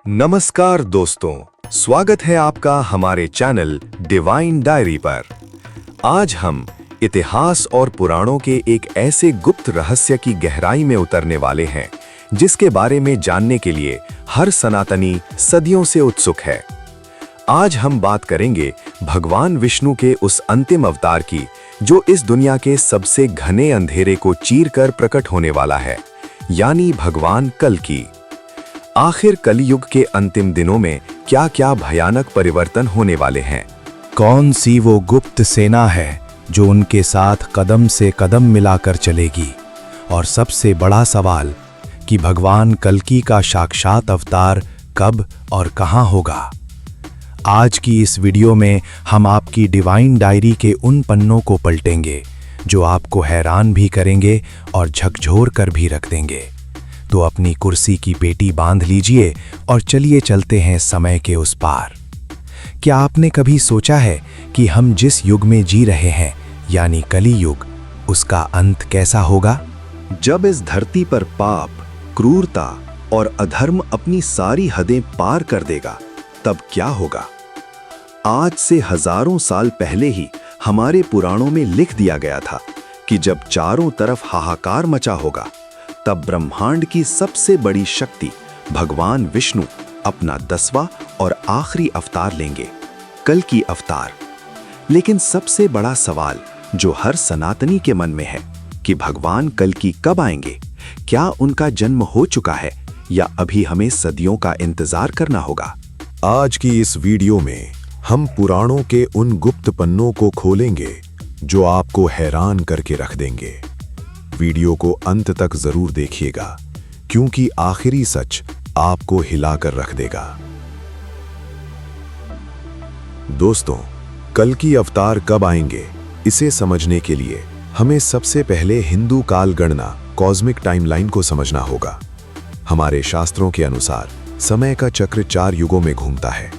नमस्कार दोस्तों, स्वागत है आपका हमारे चैनल डिवाइन डायरी पर। आज हम इतिहास और पुराणों के एक ऐसे गुप्त रहस्य की गहराई में उतरने वाले हैं जिसके बारे में जानने के लिए हर सनातनी सदियों से उत्सुक है। आज हम बात करेंगे भगवान विष्णु के उस अंतिम अवतार की जो इस दुनिया के सबसे घने अंधेरे को चीरकर प्रकट होने वाला है, यानी भगवान कल्कि। आखिर कलियुग के अंतिम दिनों में क्या-क्या भयानक परिवर्तन होने वाले हैं? कौन सी वो गुप्त सेना है जो उनके साथ कदम से कदम मिलाकर चलेगी? और सबसे बड़ा सवाल कि भगवान कल्कि का साक्षात अवतार कब और कहां होगा? आज की इस वीडियो में हम आपकी डिवाइन डायरी के उन पन्नों को पलटेंगे जो आपको हैरान भी करेंगे और झकझोर कर भी रख देंगे। तो अपनी कुर्सी की पेटी बांध लीजिए और चलिए चलते हैं समय के उस पार। क्या आपने कभी सोचा है कि हम जिस युग में जी रहे हैं, यानी कली युग, उसका अंत कैसा होगा? जब इस धरती पर पाप, क्रूरता और अधर्म अपनी सारी हदें पार कर देगा, तब क्या होगा? आज से हजारों साल पहले ही हमारे पुराणों में लिख दिया गया था कि जब चारों तरफ हाहाकार मचा होगा, तब ब्रह्मांड की सबसे बड़ी शक्ति भगवान विष्णु अपना 10वां और आखिरी अवतार लेंगे, कल्कि अवतार। लेकिन सबसे बड़ा सवाल जो हर सनातनी के मन में है कि भगवान कल्कि कब आएंगे? क्या उनका जन्म हो चुका है या अभी हमें सदियों का इंतजार करना होगा? आज की इस वीडियो में हम पुराणों के उन गुप्त पन्नों को खोलेंगे जो आपको हैरान करके रख देंगे। वीडियो को अंत तक जरूर देखिएगा क्योंकि आखिरी सच आपको हिलाकर रख देगा। दोस्तों, कल्कि अवतार कब आएंगे, इसे समझने के लिए हमें सबसे पहले हिंदू काल गणना कॉस्मिक टाइमलाइन को समझना होगा। हमारे शास्त्रों के अनुसार समय का चक्र 4 युगों में घूमता है।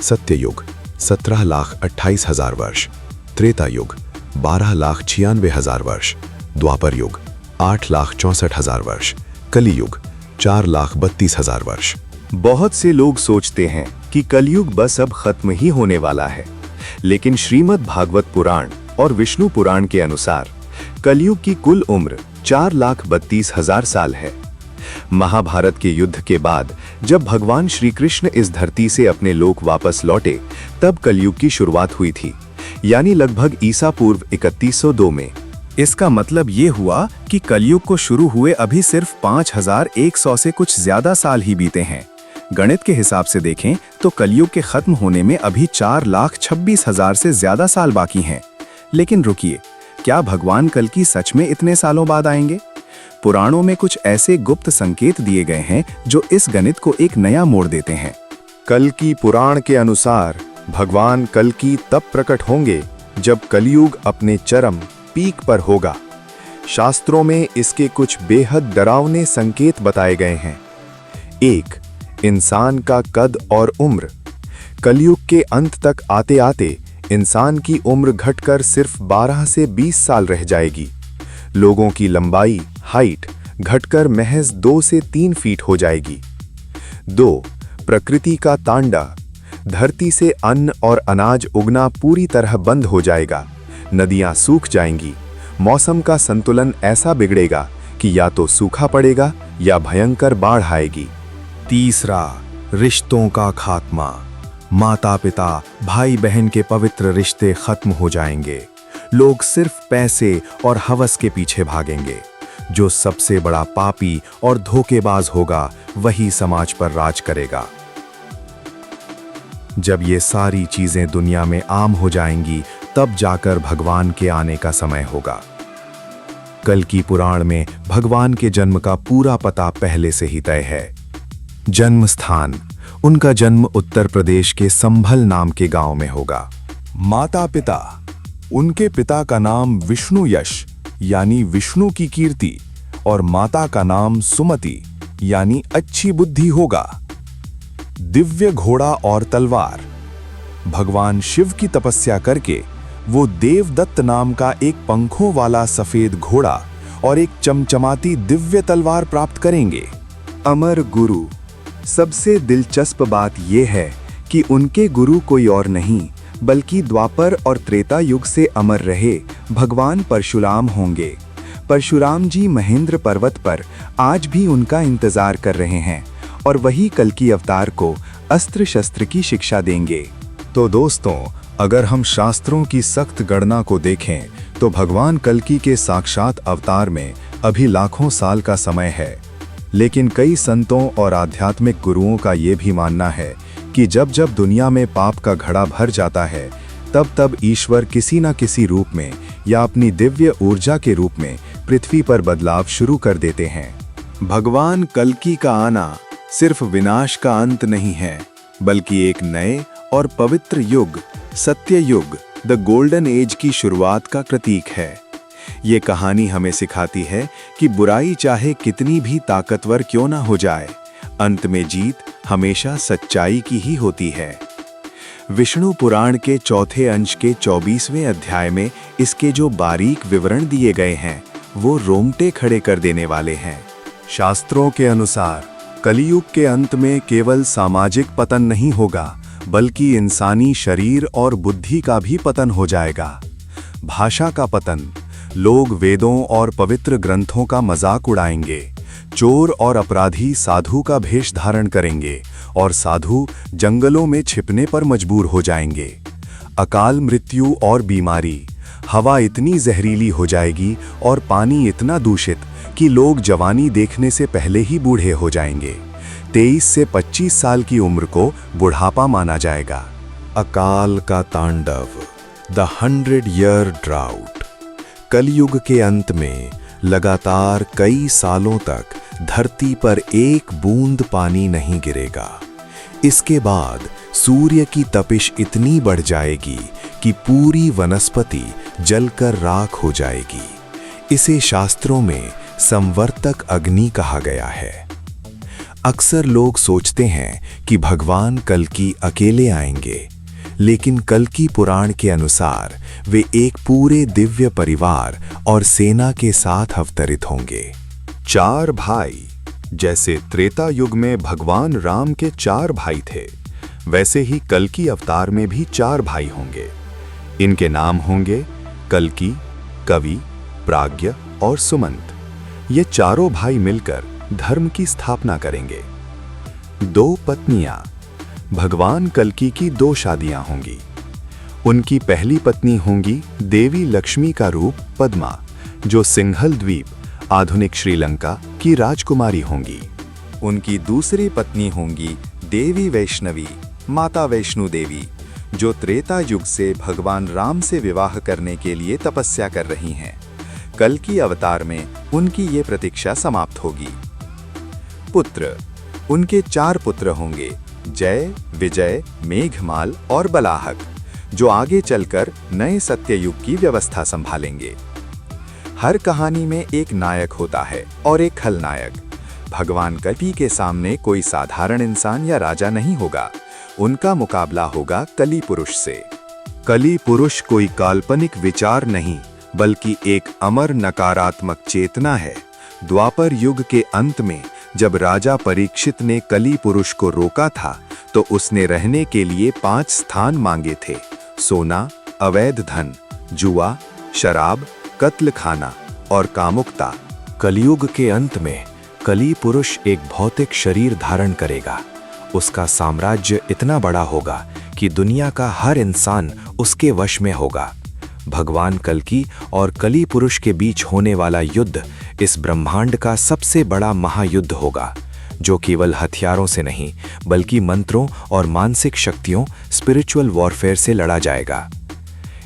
सत्ययुग 17,28,000 वर्ष, त्रेता युग 12,96,000 वर्ष, द्वापर युग 8,64,000 वर्ष, कलियुग 4,32,000 वर्ष। बहुत से लोग सोचते हैं कि कलयुग बस अब खत्म ही होने वाला है, लेकिन श्रीमद् भागवत पुराण और विष्णु पुराण के अनुसार कलयुग की कुल उम्र 4,32,000 साल है। महाभारत के युद्ध के बाद जब भगवान श्री कृष्ण इस धरती से अपने लोक वापस लौटे, तब कलयुग की शुरुआत हुई थी, यानी लगभग ईसा पूर्व 3102 में। इसका मतलब ये हुआ कि कलयुग को शुरू हुए अभी सिर्फ 5,100 से कुछ ज्यादा साल ही बीते हैं। गणित के हिसाब से देखें तो कलयुग के खत्म होने में अभी 4,26,000 से ज्यादा साल बाकी हैं। लेकिन रुकिए, क्या भगवान कल्कि सच में इतने सालों बाद आएंगे? पुराणों में कुछ ऐसे गुप्त संकेत दिए गए हैं जो इस गणित को एक नया मोड़ देते हैं। कल्कि पुराण के अनुसार भगवान कल्कि तब प्रकट होंगे जब कलयुग अपने चरम पीक पर होगा। शास्त्रों में इसके कुछ बेहद डरावने संकेत बताए गए हैं। 1. इंसान का कद और उम्र। कलयुग के अंत तक आते आते इंसान की उम्र घटकर सिर्फ 12 से 20 साल रह जाएगी। लोगों की लंबाई, हाइट, घटकर महज 2 से 3 फीट हो जाएगी। 2. प्रकृति का तांडा। धरती से अन्न और अनाज उगना पूरी तरह बंद हो जाएगा। नदियां सूख जाएंगी। मौसम का संतुलन ऐसा बिगड़ेगा कि या तो सूखा पड़ेगा या भयंकर बाढ़ आएगी। 3. रिश्तों का खात्मा। माता पिता, भाई बहन के पवित्र रिश्ते खत्म हो जाएंगे। लोग सिर्फ पैसे और हवस के पीछे भागेंगे। जो सबसे बड़ा पापी और धोखेबाज होगा वही समाज पर राज करेगा। जब ये सारी चीजें दुनिया में आम हो जाएंगी, तब जाकर भगवान के आने का समय होगा। कल्कि पुराण में भगवान के जन्म का पूरा पता पहले से ही तय है। जन्म स्थान, उनका जन्म उत्तर प्रदेश के संभल नाम के गांव में होगा। माता पिता, उनके पिता का नाम विष्णु यश यानी विष्णु की कीर्ति और माता का नाम सुमति यानी अच्छी बुद्धि होगा। दिव्य घोड़ा और तलवार, भगवान शिव की तपस्या करके वो देवदत्त नाम का एक पंखों वाला सफेद घोड़ा और एक चमचमाती दिव्य तलवार प्राप्त करेंगे। अमर गुरु, सबसे दिलचस्प बात यह है कि उनके गुरु कोई और नहीं बल्कि द्वापर और त्रेता युग से अमर रहे भगवान परशुराम होंगे। परशुराम जी महेंद्र पर्वत पर आज भी उनका इंतजार कर रहे हैं और वही कल्कि अवतार को अस्त्र शस्त्र की शिक्षा देंगे। तो दोस्तों, अगर हम शास्त्रों की सख्त गणना को देखें तो भगवान कल्कि के साक्षात अवतार में अभी लाखों साल का समय है। लेकिन कई संतों और आध्यात्मिक गुरुओं का ये भी मानना है कि जब जब दुनिया में पाप का घड़ा भर जाता है तब तब ईश्वर किसी न किसी रूप में या अपनी दिव्य ऊर्जा के रूप में पृथ्वी पर बदलाव शुरू कर देते हैं। भगवान कल्कि का आना सिर्फ विनाश का अंत नहीं है, बल्कि एक नए और पवित्र युग, सत्य युग, द गोल्डन एज की शुरुआत का प्रतीक है। ये कहानी हमें सिखाती है कि बुराई चाहे कितनी भी ताकतवर क्यों ना हो जाए, अंत में जीत हमेशा सच्चाई की ही होती है। विष्णु पुराण के चौथे अंश के 24वें अध्याय में इसके जो बारीक विवरण दिए गए हैं वो रोंगटे खड़े कर देने वाले हैं। शास्त्रों के अनुसार कलियुग के अंत में केवल सामाजिक पतन नहीं होगा, बल्कि इंसानी शरीर और बुद्धि का भी पतन हो जाएगा। भाषा का पतन, लोग वेदों और पवित्र ग्रंथों का मजाक उड़ाएंगे, चोर और अपराधी साधु का भेष धारण करेंगे और साधु जंगलों में छिपने पर मजबूर हो जाएंगे। अकाल मृत्यु और बीमारी, हवा इतनी जहरीली हो जाएगी और पानी इतना दूषित कि लोग जवानी देखने से पहले ही बूढ़े हो जाएंगे। 23 से 25 साल की उम्र को बुढ़ापा माना जाएगा। अकाल का तांडव, द 100-year ड्राउट। कलयुग के अंत में लगातार कई सालों तक धरती पर एक बूंद पानी नहीं गिरेगा। इसके बाद सूर्य की तपिश इतनी बढ़ जाएगी कि पूरी वनस्पति जलकर राख हो जाएगी। इसे शास्त्रों में संवर्तक अग्नि कहा गया है। अक्सर लोग सोचते हैं कि भगवान कल्कि अकेले आएंगे, लेकिन कल्कि पुराण के अनुसार वे एक पूरे दिव्य परिवार और सेना के साथ अवतरित होंगे। 4 भाई, जैसे त्रेता युग में भगवान राम के 4 भाई थे, वैसे ही कल्कि अवतार में भी 4 भाई होंगे। इनके नाम होंगे कल्कि, कवि, प्राज्ञ और सुमंत। ये चारों भाई मिलकर धर्म की स्थापना करेंगे। 2 पत्नियां, भगवान कल्कि की 2 शादियां होंगी। उनकी पहली पत्नी होंगी देवी लक्ष्मी का रूप पद्मा, जो सिंघल द्वीप, आधुनिक श्रीलंका की राजकुमारी होंगी। उनकी दूसरी पत्नी होंगी देवी वैष्णवी, माता वैष्णो देवी, जो त्रेता युग से भगवान राम से विवाह करने के लिए तपस्या कर रही हैं। कल्कि अवतार में उनकी ये प्रतीक्षा समाप्त होगी। पुत्र, उनके 4 पुत्र होंगे, जय, विजय, मेघमाल और बलाहक, जो आगे चलकर नए सत्ययुग की व्यवस्था संभालेंगे। हर कहानी में एक नायक होता है और एक खलनायक। भगवान कल्कि के सामने कोई साधारण इंसान या राजा नहीं होगा, उनका मुकाबला होगा कलि पुरुष से। कलि पुरुष कोई काल्पनिक विचार नहीं, बल्कि एक अमर नकारात्मक चेतना है। द्वापर युग के अंत में जब राजा परीक्षित ने कलि पुरुष को रोका था, तो उसने रहने के लिए 5 स्थान मांगे थे: सोना, अवैध धन, जुआ, शराब, कत्ल खाना और कामुकता। कलयुग के अंत में कलि पुरुष एक भौतिक शरीर धारण करेगा। उसका साम्राज्य इतना बड़ा होगा कि दुनिया का हर इंसान उसके वश में होगा। भगवान कल्कि और कलि पुरुष के बीच होने वाला युद्ध इस ब्रह्मांड का सबसे बड़ा महायुद्ध होगा, जो केवल हथियारों से नहीं बल्कि मंत्रों और मानसिक शक्तियों, स्पिरिचुअल वॉरफेयर से लड़ा जाएगा।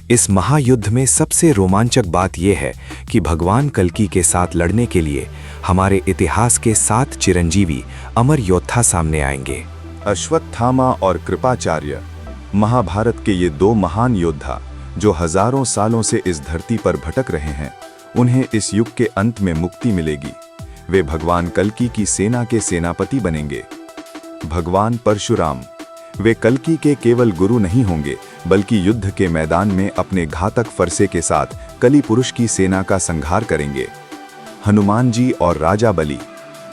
इस महायुद्ध में सबसे रोमांचक बात यह है कि भगवान कल्कि के साथ लड़ने के लिए हमारे इतिहास के 7 चिरंजीवी अमर योद्धा सामने आएंगे। अश्वत्थामा और कृपाचार्य, महाभारत के ये 2 महान योद्धा जो हजारों सालों से इस धरती पर भटक रहे हैं, उन्हें इस युग के अंत में मुक्ति मिलेगी। वे भगवान कल्कि की सेना के सेनापति बनेंगे। भगवान परशुराम, वे कल्कि के केवल गुरु नहीं होंगे, बल्कि युद्ध के मैदान में अपने घातक फरसे के साथ कलि पुरुष की सेना का संहार करेंगे। हनुमान जी और राजा बलि,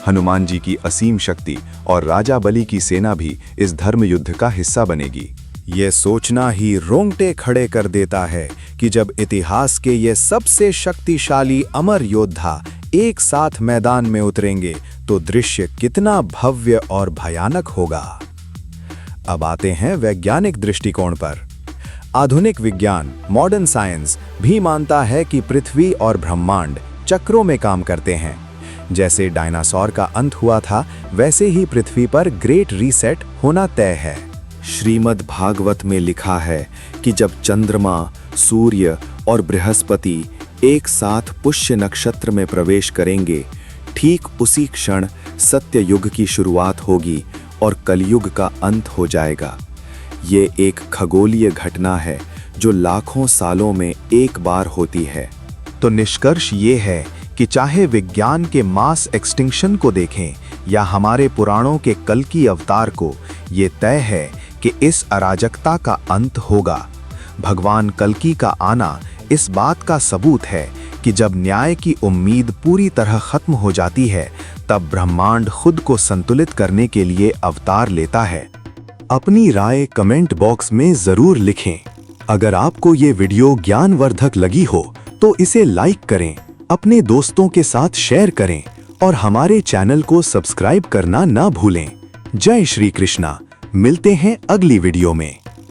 हनुमान जी की असीम शक्ति और राजा बलि की सेना भी इस धर्म युद्ध का हिस्सा बनेगी। ये सोचना ही रोंगटे खड़े कर देता है कि जब इतिहास के ये सबसे शक्तिशाली अमर योद्धा एक साथ मैदान में उतरेंगे तो दृश्य कितना भव्य और भयानक होगा। अब आते हैं वैज्ञानिक दृष्टिकोण पर। आधुनिक विज्ञान, मॉडर्न साइंस भी मानता है कि पृथ्वी और ब्रह्मांड चक्रों में काम करते हैं। जैसे डायनासोर का अंत हुआ था, वैसे ही पृथ्वी पर ग्रेट रीसेट होना तय है। श्रीमद् भागवत में लिखा है कि जब चंद्रमा, सूर्य और बृहस्पति एक साथ पुष्य नक्षत्र में प्रवेश करेंगे, ठीक उसी क्षण सत्य युग की शुरुआत होगी और कलयुग का अंत हो जाएगा। ये एक खगोलीय घटना है जो लाखों सालों में एक बार होती है। तो निष्कर्ष ये है कि चाहे विज्ञान के मास एक्सटिंक्शन को देखें या हमारे पुराणों के कल्कि अवतार को, ये तय है कि इस अराजकता का अंत होगा। भगवान कल्कि का आना इस बात का सबूत है कि जब न्याय की उम्मीद पूरी तरह खत्म हो जाती है, तब ब्रह्मांड खुद को संतुलित करने के लिए अवतार लेता है। अपनी राय कमेंट बॉक्स में जरूर लिखें। अगर आपको ये वीडियो ज्ञानवर्धक लगी हो तो इसे लाइक करें, अपने दोस्तों के साथ शेयर करें और हमारे चैनल को सब्सक्राइब करना ना भूलें। जय श्री कृष्णा। मिलते हैं अगली वीडियो में।